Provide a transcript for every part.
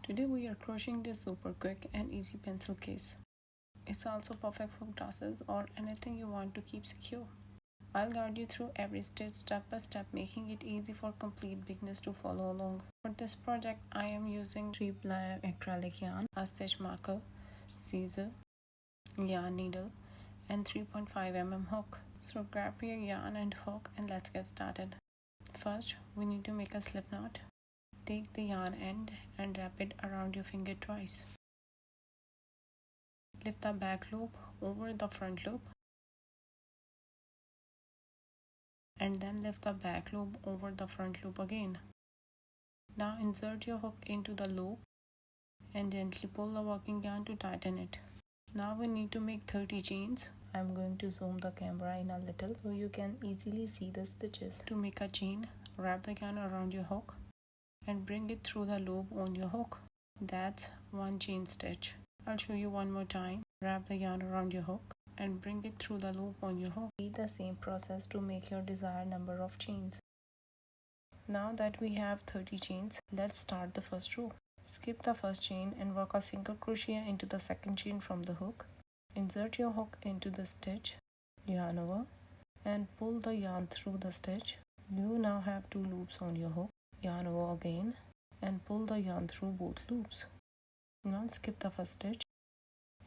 Today we are crocheting this super quick and easy pencil case. It's also perfect for glasses or anything you want to keep secure. I'll guide you through every step by step, making it easy for complete beginners to follow along. For this project, I am using 3-ply acrylic yarn, a stitch marker, scissor, yarn needle, and 3.5 mm hook. So grab your yarn and hook and let's get started. First, we need to make a slip knot. Take the yarn end and wrap it around your finger twice. Lift the back loop over the front loop and then lift the back loop over the front loop again. Now insert your hook into the loop and gently pull the working yarn to tighten it. Now we need to make 30 chains. I'm going to zoom the camera in a little so you can easily see the stitches. To make a chain, wrap the yarn around your hook and bring it through the loop on your hook. That's one chain stitch. I'll show you one more time. Wrap the yarn around your hook and bring it through the loop on your hook. Repeat the same process to make your desired number of chains. Now that we have 30 chains, let's start the first row. Skip the first chain and work a single crochet into the second chain from the hook. Insert your hook into the stitch, yarn over, and pull the yarn through the stitch. You now have 2 loops on your hook. Yarn over again and pull the yarn through both loops. Now skip the first stitch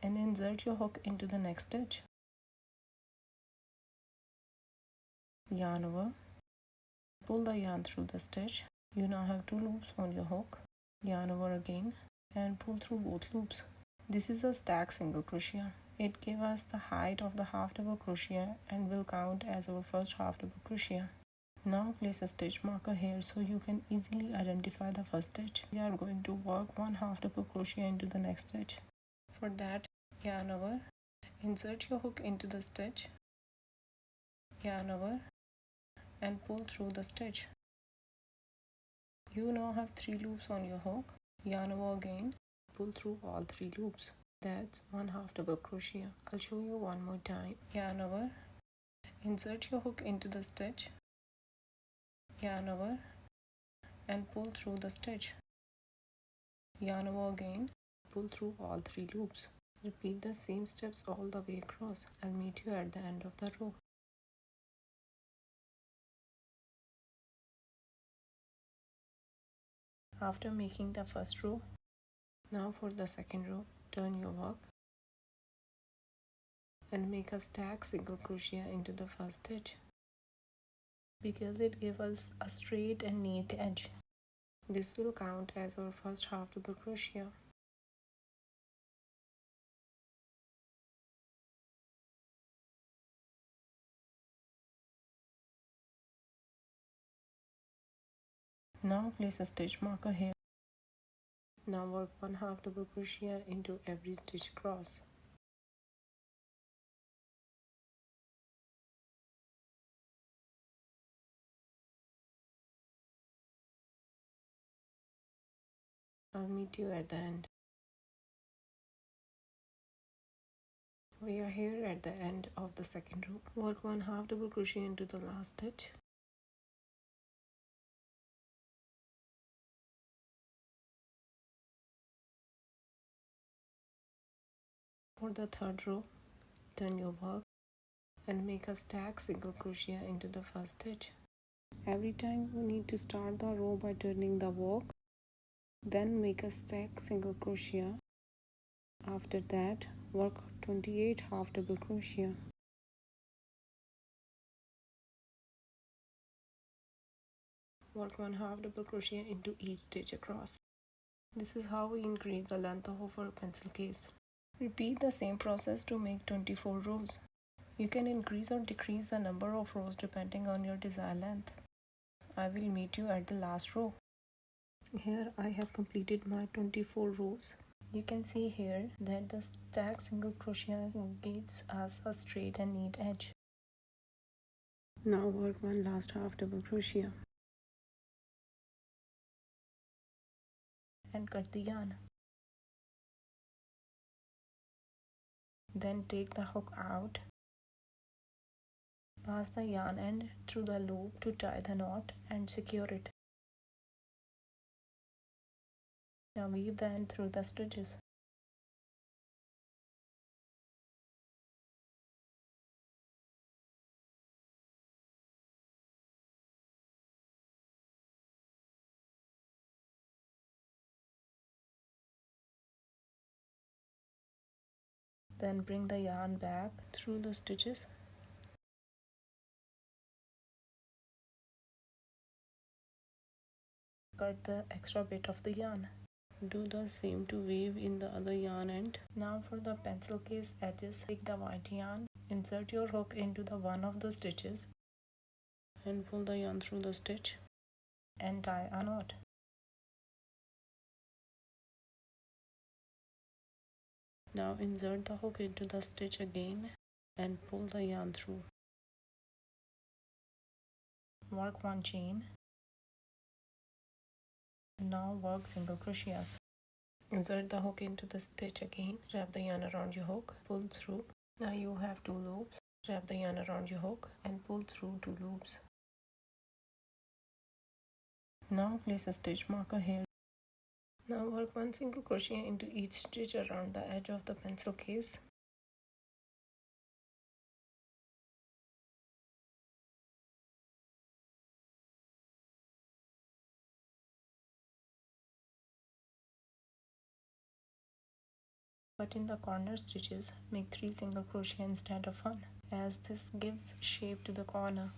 and insert your hook into the next stitch. Yarn over, pull the yarn through the stitch. You now have 2 loops on your hook. Yarn over again and pull through both loops. This is a stack single crochet. It gives us the height of the half double crochet and will count as our first half double crochet. Now place a stitch marker here so you can easily identify the first stitch. We are going to work one half double crochet into the next stitch. For that, yarn over, insert your hook into the stitch, yarn over, and pull through the stitch. You now have 3 loops on your hook. Yarn over again, pull through all 3 loops. That's one half double crochet. I'll show you one more time. Yarn over, insert your hook into the stitch, yarn over, and pull through the stitch. Yarn over again, pull through all 3 loops. Repeat the same steps all the way across. I'll meet you at the end of the row. After making the first row, now for the second row, turn your work and make a stack single crochet into the first stitch because it gives us a straight and neat edge. This will count as our first half double crochet. Now place a stitch marker here. Now work one half double crochet into every stitch across. I'll meet you at the end. We are here at the end of the second row. Work one half double crochet into the last stitch. For the third row, turn your work and make a stack single crochet into the first stitch. Every time we need to start the row by turning the work, then make a stack single crochet. After that, work 28 half double crochet. Work one half double crochet into each stitch across. This is how we increase the length of our pencil case. Repeat the same process to make 24 rows. You can increase or decrease the number of rows depending on your desired length. I will meet you at the last row. Here I have completed my 24 rows. You can see here that the stack single crochet gives us a straight and neat edge. Now work one last half double crochet and cut the yarn. Then take the hook out. Pass the yarn end through the loop to tie the knot and secure it. Now weave the end through the stitches. Then bring the yarn back through the stitches. Cut the extra bit of the yarn. Do the same to weave in the other yarn end. Now for the pencil case edges, take the white yarn, insert your hook into the one of the stitches and pull the yarn through the stitch and tie a knot. Now insert the hook into the stitch again and pull the yarn through. Work one chain. Now work single crochets. Insert the hook into the stitch again, wrap the yarn around your hook, pull through. Now you have 2 loops. Wrap the yarn around your hook and pull through 2 loops. Now place a stitch marker here. Now work 1 single crochet into each stitch around the edge of the pencil case. But in the corner stitches, make 3 single crochet instead of 1, as this gives shape to the corner.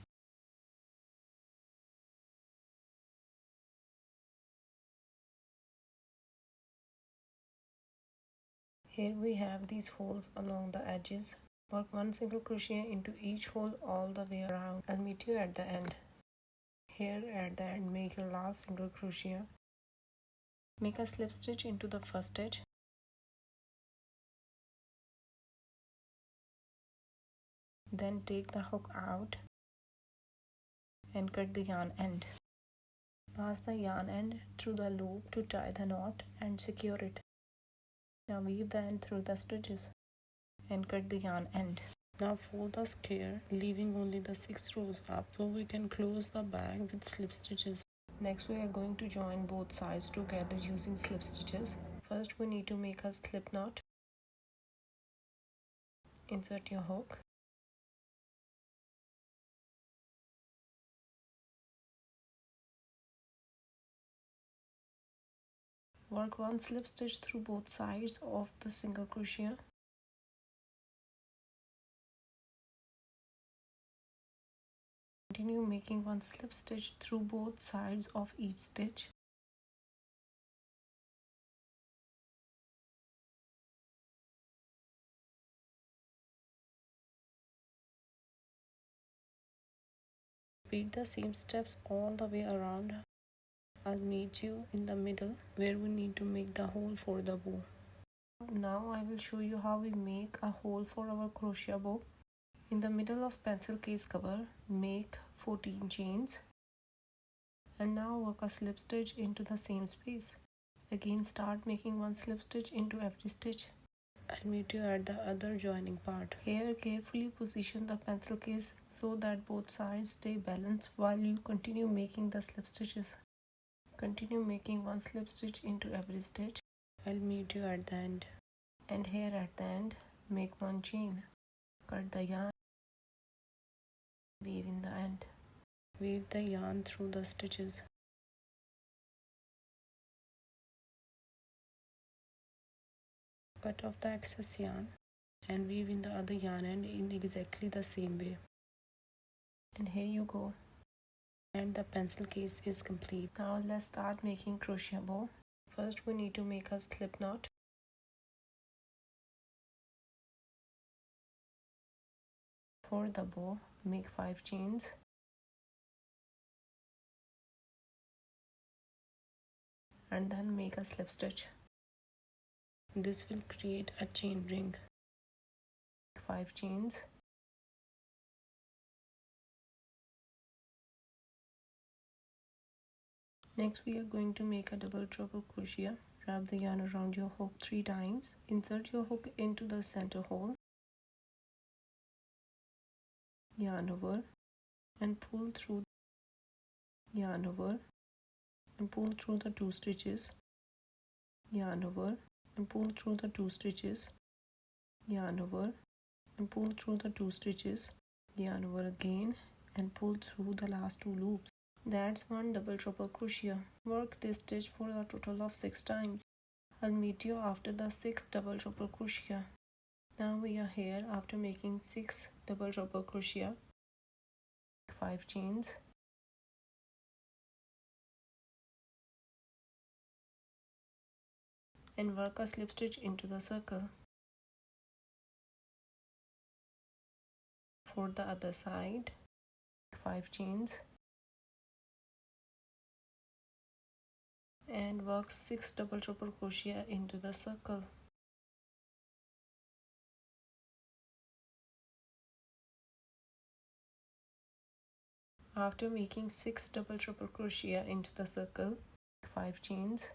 Here we have these holes along the edges. Work 1 single crochet into each hole all the way around. I'll meet you at the end. Here at the end, make your last single crochet. Make a slip stitch into the first stitch. Then take the hook out and cut the yarn end. Pass the yarn end through the loop to tie the knot and secure it. Now weave the end through the stitches and cut the yarn end. Now fold the square, leaving only the 6 rows up so we can close the bag with slip stitches. Next we are going to join both sides together using slip stitches. First we need to make a slip knot. Insert your hook. Work 1 slip stitch through both sides of the single crochet. Continue making 1 slip stitch through both sides of each stitch. Repeat the same steps all the way around. I'll meet you in the middle where we need to make the hole for the bow. Now I will show you how we make a hole for our crochet bow. In the middle of pencil case cover, make 14 chains and now work a slip stitch into the same space. Again start making 1 slip stitch into every stitch. I'll meet you at the other joining part. Here carefully position the pencil case so that both sides stay balanced while you continue making the slip stitches. Continue making 1 slip stitch into every stitch. I'll meet you at the end. And here at the end, make 1 chain. Cut the yarn. Weave in the end. Weave the yarn through the stitches. Cut off the excess yarn and weave in the other yarn end in exactly the same way. And here you go. And the pencil case is complete. Now let's start making crochet bow. First we need to make a slip knot. For the bow, make 5 chains. And then make a slip stitch. This will create a chain ring. 5 chains. Next we are going to make a double treble crochet. Wrap the yarn around your hook 3 times. Insert your hook into the center hole. Yarn over and pull through. Yarn over and pull through the 2 stitches. yarn over and pull through the 2 stitches, yarn over and pull through the 2 stitches, yarn over again and pull through the last 2 loops. That's 1 double triple crochet. Work this stitch for a total of 6 times. I'll meet you after the 6th double triple crochet. Now we are here after making 6 double triple crochet, 5 chains, and work a slip stitch into the circle. For the other side, 5 chains, and work 6 double triple crochet into the circle. After making 6 double triple crochet into the circle, 5 chains,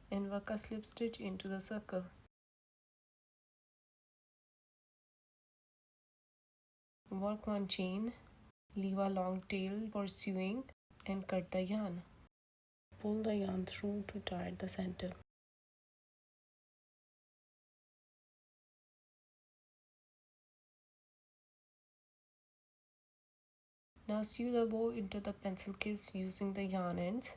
and work a slip stitch into the circle. Work 1 chain, leave a long tail for sewing, and cut the yarn. Pull the yarn through to tie the center. Now sew the bow into the pencil case using the yarn ends.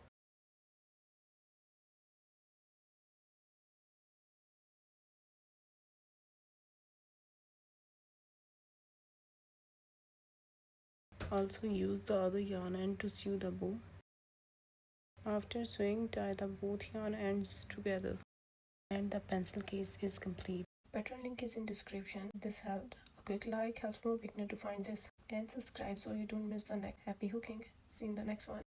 Also use the other yarn end to sew the bow. After sewing, tie the both yarn ends together and the pencil case is complete. Pattern link is in description. If this helped, a quick like helps more beginner to find this, and subscribe so you don't miss the next. Happy hooking. See you in the next one.